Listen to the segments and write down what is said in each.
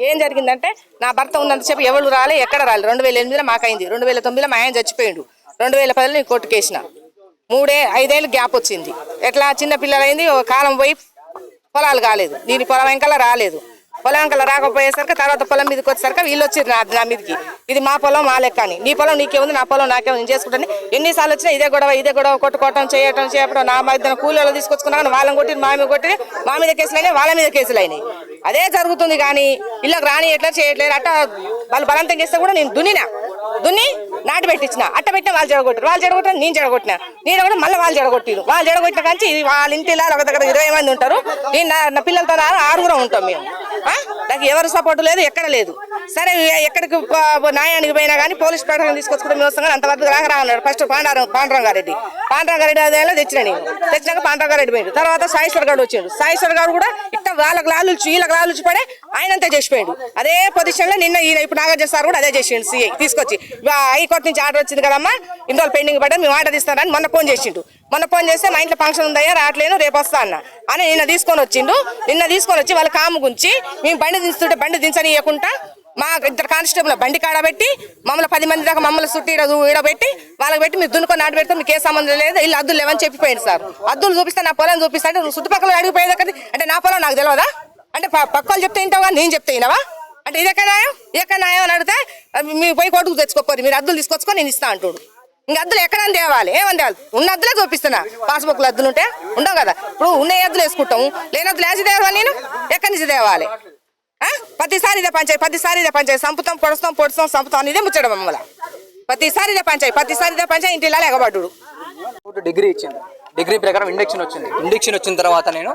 ఏం జరిగిందంటే నా భర్త ఉన్నంతసేపు ఎవరు రాలే ఎక్కడ రాలే 2008లో మాకైంది 2009లో మా ఆయన చచ్చిపోయిండు 2010లో నేను కోర్టుకేసిన 5 ఏళ్ళు గ్యాప్ వచ్చింది ఎట్లా చిన్న పిల్లలైంది కాలం పోయి పొలాలు కాలేదు దీని పొలం వెంకల రాలేదు పొలం వెంకల రాకపోయేసరికి తర్వాత పొలం మీదకి వచ్చేసరికి వీళ్ళు వచ్చారు నా మీదకి ఇది మా పొలం మా లెక్క అని నీ పొలం నీకేముంది నా పొలం నాకేమో నేను చేసుకుంటాను ఎన్నిసార్లు వచ్చినా ఇదే గొడవ కొట్టుకోవటం చేయడం నా మధ్యన కూలీలు తీసుకొచ్చుకున్నా వాళ్ళని కొట్టి మా మీద కేసులు అయినాయి వాళ్ళ మీద కేసులు అయినాయి అదే జరుగుతుంది కానీ ఇళ్ళకి రాని ఎట్లా చేయట్లేదు అట్ట వాళ్ళు బలంతం చేస్తే కూడా నేను దున్ని నాటి పెట్టించిన అట్ట పెట్టిన వాళ్ళు జడగొట్టిన నేను కూడా మళ్ళీ వాళ్ళు జడగొట్టిన కానీ వాళ్ళ ఇంటిలో ఒక దగ్గర 20 మంది ఉంటారు నేను నా పిల్లలతో 6 ఉంటాం మేము నాకు ఎవరు సపోర్ట్ లేదు ఎక్కడ లేదు సరే ఎక్కడికి న్యాయానికి పోయినా కానీ పోలీస్ ప్రొటెక్షన్ తీసుకొచ్చుకుంటే మేము వస్తాం కానీ అంతవరకు రాన్నాడు ఫస్ట్ పాండరంగారెడ్డి అదేలా తెచ్చినాక పాండరంగారెడ్డి పోయిండు తర్వాత సాయేశ్వర్ గౌడ్ వచ్చిండు సాయేశ్వర్ గౌడ్ కూడా ఇట్లా వీళ్ళకి లాలుచి పడే ఆయనంతా చేసిపోయాడు అదే పొజిషన్ లో నిన్న ఈయన ఇప్పుడు నాగార్జున సార్ కూడా అదే చేసిండు సిఐ తీసుకొచ్చి హైకోర్టు నుంచి ఆర్డర్ వచ్చింది కదమ్మా ఇన్ని రోజులు పెండింగ్ పడ్డా మేము ఆర్డర్ ఇస్తారని మొన్న ఫోన్ చేసిండు మొన్న చేస్తే మా ఇంట్లో ఫంక్షన్ ఉందయ్యా రావట్లేను రేపు వస్తా అన్న అని నిన్న తీసుకొని వచ్చి వాళ్ళ కాము గుంచి మేము బండి దించుతుంటే బండి దించనీయకుండా మా ఇద్దరు కానిస్టేబుల్ బండి కాడబెట్టి మమ్మల్ని 10 మంది దాకా మమ్మల్ని చుట్టి ఈడబెట్టి వాళ్ళకి పెట్టి మీరు దున్నుకొని నాటు పెడితే మీకు ఏ సంబంధం లేదు ఇల్లు అద్దులు లేవని చెప్పిపోయింది సార్ అద్దులు చూపిస్తే నా పొలం చూపిస్తా అంటే చుట్టుపక్కల అడిగిపోయేది కదా అంటే నా పొలం నాకు తెలియదా అంటే పక్కలు చెప్తే వింటావా నేను చెప్తే వినవా అంటే ఇదెక్కడ న్యాయం అని అడిగితే మీరు పోయి కొడుకు తెచ్చుకోపోరు మీరు అద్దులు తీసుకొచ్చుకొని నేను ఇస్తా అంటాడు ఇంక అద్దులు ఎక్కడని తేవాలి ఏమని తేవాలి ఉన్న అద్దులే చూపిస్తున్నా పాస్బుక్లు అద్దులు ఉంటే ఉండవు కదా ఇప్పుడు ఉన్న అద్దులు వేసుకుంటాము లేని అద్దులు వేసి తేవాలి నేను ఎక్కడి నుంచి తేవాలి ప్రతిసారి ఇదే పంచాయి సంపుతాం పొడుస్తాం సంపుతాం ఇదే ముచ్చడం మమ్మల్ని ప్రతిసారి ఇదే పంచాయి ఇంటిలో ఎగబడ్డు డిగ్రీ ఇచ్చింది డిగ్రీ ప్రకారం ఇండక్షన్ వచ్చిన తర్వాత నేను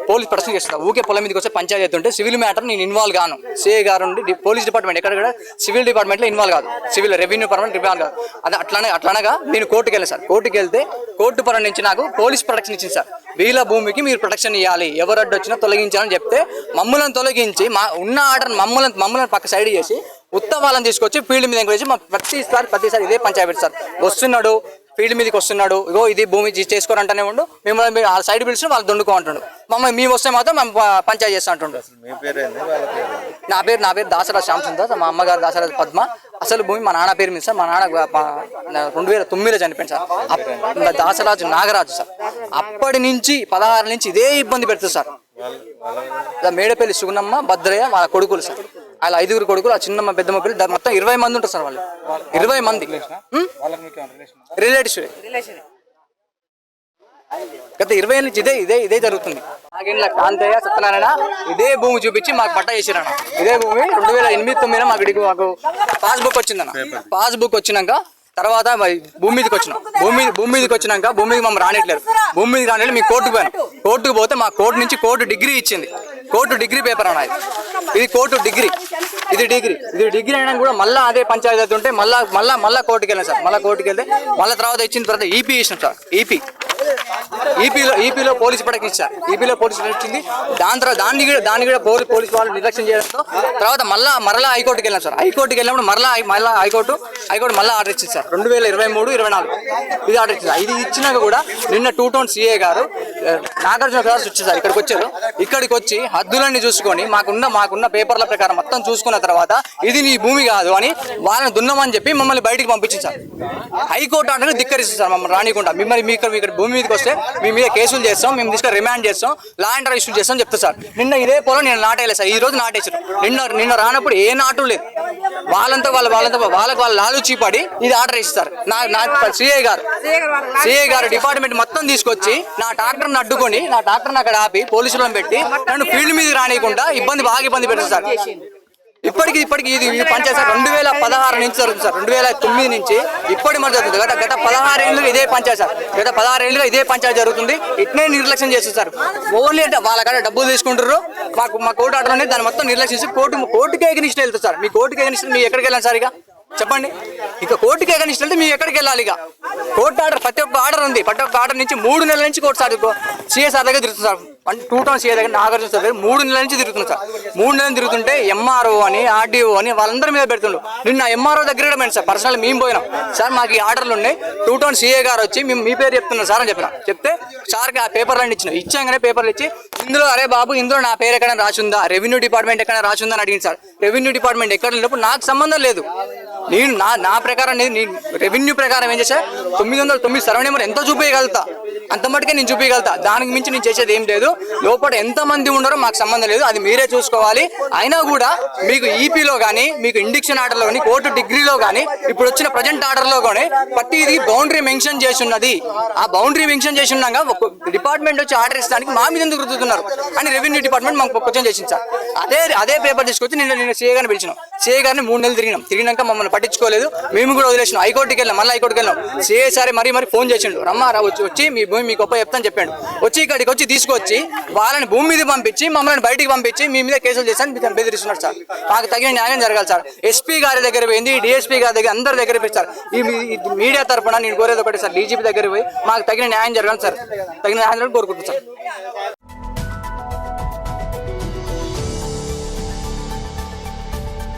పోలీస్ ప్రొటెక్షన్ చేస్తాను ఊకే పొలం మీదకి వచ్చే పంచాయతీ ఉంటే సివిల్ మ్యాటర్ నేను ఇన్వాల్వ్ గాను సిఐ గారు ఉండి పోలీస్ డిపార్ట్మెంట్ ఎక్కడ కూడా సివిల్ డిపార్ట్మెంట్లో ఇన్వాల్వ్ కాదు సివిల్ రెవెన్యూ డిపార్ట్మెంట్ ఇన్వాల్వ్ కాదు అది అట్లానగా నేను కోర్టుకు వెళ్ళాను సార్ కోర్టుకు వెళ్తే కోర్టు పరం నుంచి నాకు పోలీస్ ప్రొటెక్షన్ ఇచ్చింది సార్ వీళ్ళ భూమికి మీరు ప్రొటెక్షన్ ఇవ్వాలి ఎవరు అడ్డు వచ్చినా తొలగించాలని చెప్తే మమ్మల్ని తొలగించి మా ఉన్న ఆర్డర్ మమ్మల్ని పక్క సైడ్ చేసి ఉత్తమాలను తీసుకొచ్చి ఫీల్డ్ మీద ఎంకరేజ్ మా ప్రతిసారి ఇదే పంచాయతీ సార్ వస్తున్నాడు ఫీల్డ్ మీదకి వస్తున్నాడు ఇగో ఇది భూమి చేసుకోరంటనే ఉండు మిమ్మల్ని ఆ సైడ్ పిలిచి వాళ్ళు దుండుకో అంటుండు మమ్మల్ని మేము వస్తే మాత్రం మేము పంచాయతీ చేస్తా అంటుండు నా పేరు దాసరాజు శ్యామ్ సుందర్ మా అమ్మగారు దాసరాజు పద్మ అసలు భూమి మా నాన్న పేరు మీద సార్ మా నాన్న 2009లో చనిపోయింది సార్ దాసరాజు నాగరాజు సార్ అప్పటి నుంచి 16 నుంచి ఇదే ఇబ్బంది పెడుతుంది సార్ మేడపల్లి సుగుణమ్మ భద్రయ్య వాళ్ళ కొడుకులు సార్ వాళ్ళ 5 కొడుకులు ఆ చిన్నమ్మ పెద్దమ్మ పిల్లలు మొత్తం 20 మంది ఉంటారు సార్ వాళ్ళు 20 మంది రిలేటివ్స్ గత 20 ఏళ్ళ నుంచి ఇదే జరుగుతుంది నాగేళ్ళ కాంతయ్య సత్యనారాయణ ఇదే భూమి చూపించి మాకు పట్టా చేసిరన్న ఇదే భూమి 2008-9 మాకు పాస్బుక్ వచ్చిందన్న పాస్బుక్ వచ్చినాక తర్వాత భూమి మీదకి వచ్చినాక భూమి మీద మమ్మల్ని రానిట్లేదు భూమి మీదకి రానిట్లేదు మీ కోర్టుకు పోతే మా కోర్టు నుంచి కోర్టు డిగ్రీ ఇచ్చింది కోర్టు డిగ్రీ పేపర్ అన్నది ఇది కోర్టు డిగ్రీ ఇది డిగ్రీ అయినా కూడా మళ్ళీ అదే పంచాయతీ ఉంటే మళ్ళీ కోర్టుకి వెళ్ళాను సార్ మళ్ళీ కోర్టుకి వెళ్తే మళ్ళీ తర్వాత ఇచ్చిన తర్వాత ఈపీ ఇచ్చినాం సార్ ఈపీలో పోలీస్ ప్రొటెక్షన్ ఇచ్చారు ఈపీలో పోలీస్ ప్రొటెక్షన్ ఇచ్చింది దాన్ని కూడా పోలీస్ వాళ్ళు నిర్లక్ష్యం చేయడంతో తర్వాత మరలా హైకోర్టుకి వెళ్ళాం సార్ హైకోర్టుకి వెళ్ళినప్పుడు మళ్ళీ హైకోర్టు మళ్ళీ ఆర్డర్ ఇచ్చింది సార్ 2023-24 ఇది ఆర్డర్ ఇచ్చింది ఇది ఇచ్చినాక కూడా నిన్న 2 టౌన్ సిఏ గారు నాగార్జున గారు వచ్చారు సార్ ఇక్కడికి వచ్చి హద్దులన్నీ చూసుకొని మాకున్న పేపర్ల ప్రకారం మొత్తం చూసుకున్న తర్వాత ఇది నీ భూమి కాదు అని వాళ్ళని దున్నమని చెప్పి మమ్మల్ని బయటికి పంపించింది సార్ హైకోర్టు అంటే ధిక్కరిస్తుంది సార్ మమ్మల్ని రానికుండా మిమ్మల్ని ఇక్కడ భూమి మీదకి వస్తే మీ మీద కేసులు చేస్తాం మేము తీసుకొని రిమాండ్ చేస్తాం లా అండ్ ఆర్డర్ ఇష్యూ చేస్తాం చెప్తా సార్ నిన్న ఇదే పొలం నేను నాటేయలేదు సార్ ఈ రోజు నాటేసారు నిన్న రానప్పుడు ఏ నాటు లేదు వాళ్ళంతా వాళ్ళకి లాలుచి పడి ఇది ఆర్డర్ ఇస్తారు నా సిఐ గారు డిపార్ట్మెంట్ మొత్తం తీసుకొచ్చి నా ట్రాక్టర్ని అడ్డుకొని నా ట్రాక్టర్ని అక్కడ ఆపి పోలీసులను పెట్టి నన్ను ఫీల్డ్ మీద రానియకుండా బాగా ఇబ్బంది పెట్టారు సార్ ఇప్పటికి ఇది పంచాయతీ సార్ 2016 నుంచి జరుగుతుంది సార్ 2009 నుంచి ఇప్పటి మరి జరుగుతుంది గత 16 ఏళ్ళుగా ఇదే పంచాయతీ సార్ గత 16 ఏళ్ళుగా ఇదే పంచాయతీ జరుగుతుంది ఇట్నే నిర్లక్ష్యం చేస్తారు సార్ ఓన్లీ అంటే వాళ్ళ కాడ డబ్బులు తీసుకుంటారు మా కోర్టు ఆర్డర్ అనేది దాన్ని మొత్తం నిర్లక్ష్యం చేసి కోర్టుకి ఎగనిస్ట్ వెళ్తారు సార్ మీ కోర్టుకి ఎగనిస్ట్ మీ ఎక్కడికి వెళ్ళాలి సార్ ఇక చెప్పండి ఇక కోర్టుకి ఎగనిస్ట్ వెళ్తే మీ ఎక్కడికి వెళ్ళాలి ఇక కోర్టు ఆర్డర్ ప్రతి ఒక్క ఆర్డర్ ఉంది ప్రతి ఒక్క ఆర్డర్ నుంచి 3 నెలల నుంచి కోర్టు సార్ సిఎస్ఆర్ దగ్గర తిరుగుతుంది సార్ 2 టౌన్ సీఏ దగ్గర నాగార్జున సార్ 3 నెలల నుంచి తిరుగుతుంది సార్. 3 నెలలు తిరుగుతుంటే ఎంఆర్ఓ అని ఆర్డీఓ అని వాళ్ళందరి మీద పెడుతుండ్రు. నిన్న ఎంఆర్ఓ దగ్గర కూడా పోయింది సార్. పర్సనల్ మేము పోయినాం సార్, మాకు ఈ ఆర్డర్లు ఉన్నాయి, 2 టౌన్ సీఏ గారు వచ్చి మేము మీ పేరు చెప్తున్నారు సార్ అని చెప్పిన. చెప్తే సార్కి ఆ పేపర్లు అన్ని ఇచ్చాగానే పేపర్లు ఇచ్చి ఇందులో అరే బాబు ఇందులో నా పేరు ఎక్కడ రాసిందా, రెవెన్యూ డిపార్ట్మెంట్ ఎక్కడ రాసిందా అని అడిగింది సార్. రెవెన్యూ డిపార్ట్మెంట్ ఎక్కడ లేనప్పుడు నాకు సంబంధం లేదు. నేను నా ప్రకారం నేను రెవెన్యూ ప్రకారం ఏం చేశా 909 సర్వే నెంబర్ ఎంత చూపించగలుగుతా అంత మటుకే నేను చూపించగలుగుతా. దానికి మించి నేను చేసేది ఏం లేదు. లోపల ఎంతమంది ఉన్నారో మాకు సంబంధం లేదు, అది మీరే చూసుకోవాలి. అయినా కూడా మీకు ఈపీలో కానీ మీకు ఇండిక్షన్ ఆర్డర్లో కానీ కోర్టు డిగ్రీలో కానీ ఇప్పుడు వచ్చిన ప్రజెంట్ ఆర్డర్లో కానీ ప్రతిదీ బౌండరీ మెన్షన్ చేసి ఉన్నది. ఆ బౌండరీ మెన్షన్ చేసి ఉన్నాక డిపార్ట్మెంట్ వచ్చి ఆర్డర్ ఇస్తానికి మా మీద ఎందుకు రుద్దుతున్నారు అని రెవెన్యూ డిపార్ట్మెంట్ మాకు క్వశ్చన్ చేసింది సార్. అదే పేపర్ తీసుకొచ్చి నేను సీఏ గారిని పిలిచినాం. సీఏ గారిని 3 నెలలు తిరిగినాక మమ్మల్ని పట్టించుకోలేదు. మేము కూడా వదిలేసినాం. హైకోర్టుకి వెళ్ళాం, మళ్ళీ హైకోర్టుకి వెళ్ళాం. సీఏ సార్ మరీ ఫోన్ చేసిండు, రమ్మారా వచ్చి మీ భూమి మీకు గొప్ప చెప్తాను చెప్పాడు. వచ్చి ఇక్కడికి వచ్చి తీసుకొచ్చి వాళ్ళని భూమి మీద పంపించి మమ్మల్ని బయటికి పంపించి మీ మీద కేసులు చేశాను బెదిరిస్తున్నారు సార్. మాకు తగిన న్యాయం జరగాలి సార్. ఎస్పీ గారి దగ్గర పోయింది, డిఎస్పీ గారి దగ్గర అందరి దగ్గర పోయి సార్ ఈ మీడియా తరఫున నేను కోరేది ఒకటి సార్, డీజీపీ దగ్గర పోయి మాకు తగిన న్యాయం జరగాలి సార్. తగిన న్యాయం కోరుకుంటున్నాను సార్.